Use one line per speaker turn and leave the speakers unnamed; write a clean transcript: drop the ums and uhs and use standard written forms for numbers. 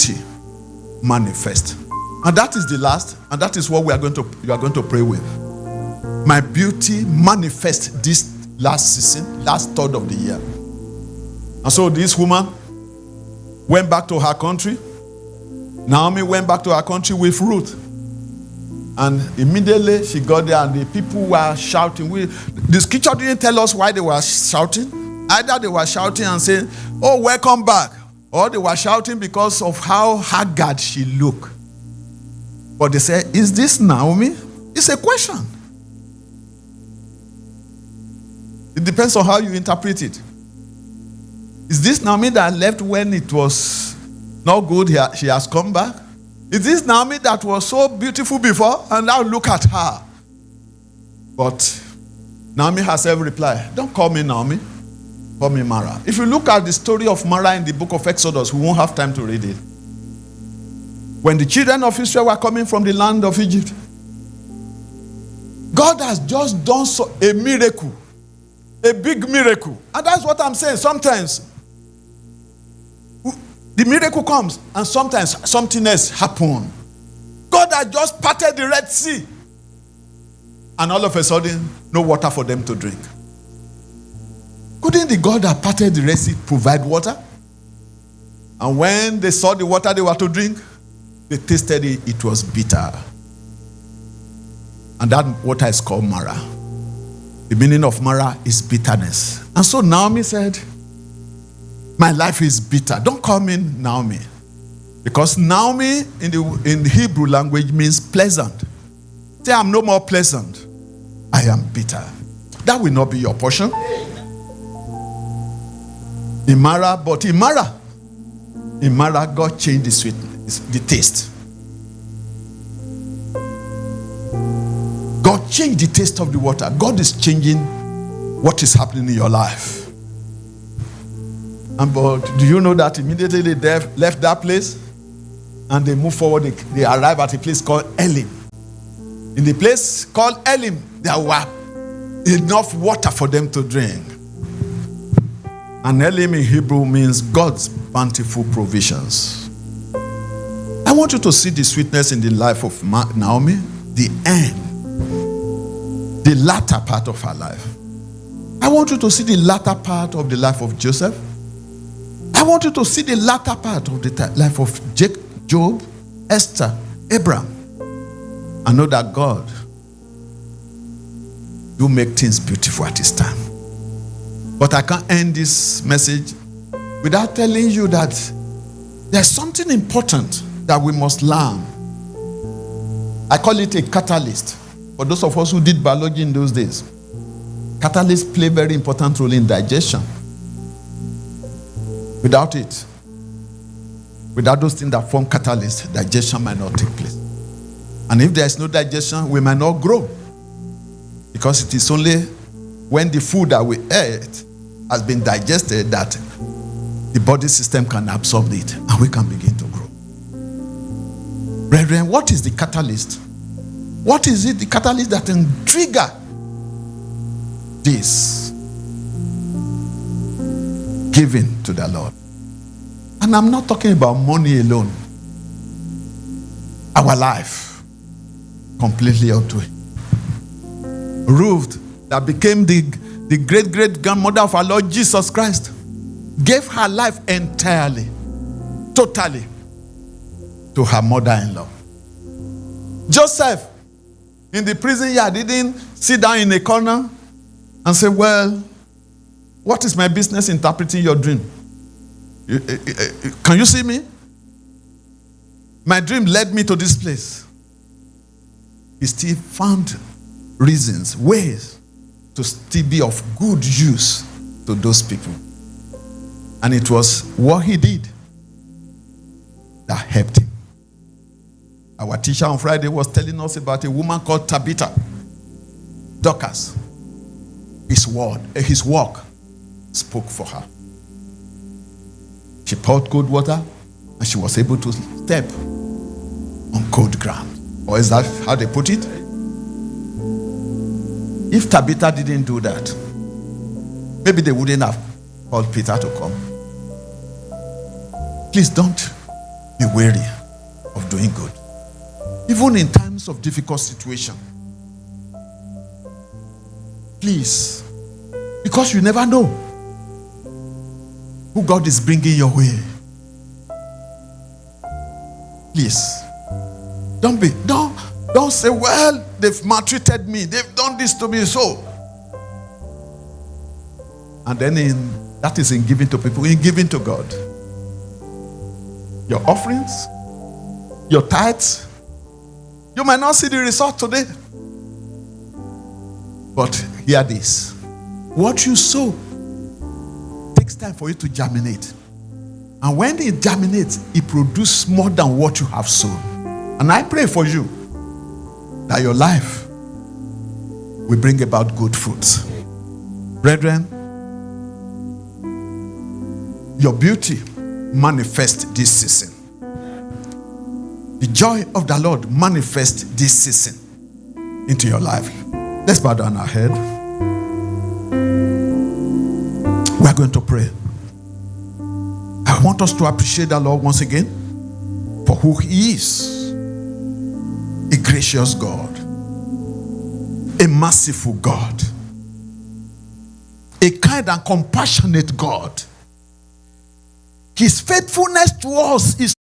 beauty manifest. And that is the last, and that is what you are going to pray with. My beauty manifest this last season, last third of the year. And so this woman went back to her country. Naomi went back to her country with Ruth. And immediately she got there and the people were shouting. The scripture didn't tell us why they were shouting. Either they were shouting and saying, "Oh, welcome back." Or they were shouting because of how haggard she looked. But they said, "Is this Naomi?" It's a question. It depends on how you interpret it. Is this Naomi that left when it was not good? She has come back. Is this Naomi that was so beautiful before and now look at her? But Naomi herself replied, "Don't call me Naomi, call me Mara." If you look at the story of Mara in the book of Exodus, we won't have time to read it. When the children of Israel were coming from the land of Egypt, God has just done a miracle, a big miracle. And that's what I'm saying. Sometimes the miracle comes and sometimes something else happens. God had just parted the Red Sea and all of a sudden no water for them to drink. Couldn't the God that parted the Red Sea provide water? And when they saw the water they were to drink, they tasted it, it was bitter. And that water is called Mara. The meaning of Mara is bitterness. And so Naomi said, "My life is bitter. Don't call me Naomi." Because Naomi in the Hebrew language means pleasant. Say, "I'm no more pleasant. I am bitter." That will not be your portion. In Mara, God changed the sweetness, the taste. God changed the taste of the water. God is changing what is happening in your life. But do you know that immediately they left that place and they moved forward, they arrived at a place called Elim. In the place called Elim, there were enough water for them to drink. And Elim in Hebrew means God's bountiful provisions. I want you to see the sweetness in the life of Naomi, the end, the latter part of her life. I want you to see the latter part of the life of Joseph. I want you to see the latter part of the life of Job, Esther, Abraham, and know that God do make things beautiful at His time. But I can't end this message without telling you that there's something important that we must learn. I call it a catalyst. For those of us who did biology in those days, catalysts play a very important role in digestion. Without it, without those things that form catalysts, digestion might not take place. And if there is no digestion, we might not grow. Because it is only when the food that we ate has been digested that the body system can absorb it and we can begin to grow. Brethren, what is the catalyst? What is it, the catalyst that can trigger this giving to the Lord? And I'm not talking about money alone. Our life completely up to it. Ruth, that became the great-great-grandmother of our Lord Jesus Christ, gave her life entirely, totally, to her mother-in-law. Joseph, in the prison yard, didn't sit down in a corner and say, "Well, what is my business interpreting your dream? Can you see me? My dream led me to this place." He still found reasons, ways to still be of good use to those people. And it was what he did that helped him. Our teacher on Friday was telling us about a woman called Tabitha. Dorcas. His work spoke for her. She poured cold water and she was able to step on cold ground. Or is that how they put it? If Tabitha didn't do that, maybe they wouldn't have called Peter to come. Please don't be weary of doing good. Even in times of difficult situation. Please, because you never know who God is bringing your way. Please, don't say, well, they've maltreated me, they've done this to me, so. And then that is in giving to people, in giving to God. Your offerings, your tithes, you might not see the result today. But hear this. What you sow takes time for it to germinate. And when it germinates, it produces more than what you have sown. And I pray for you that your life will bring about good fruits. Brethren, your beauty manifests this season. The joy of the Lord manifests this season into your life. Let's bow down our head. We are going to pray. I want us to appreciate the Lord once again for who He is. A gracious God, a merciful God, a kind and compassionate God. His faithfulness to us is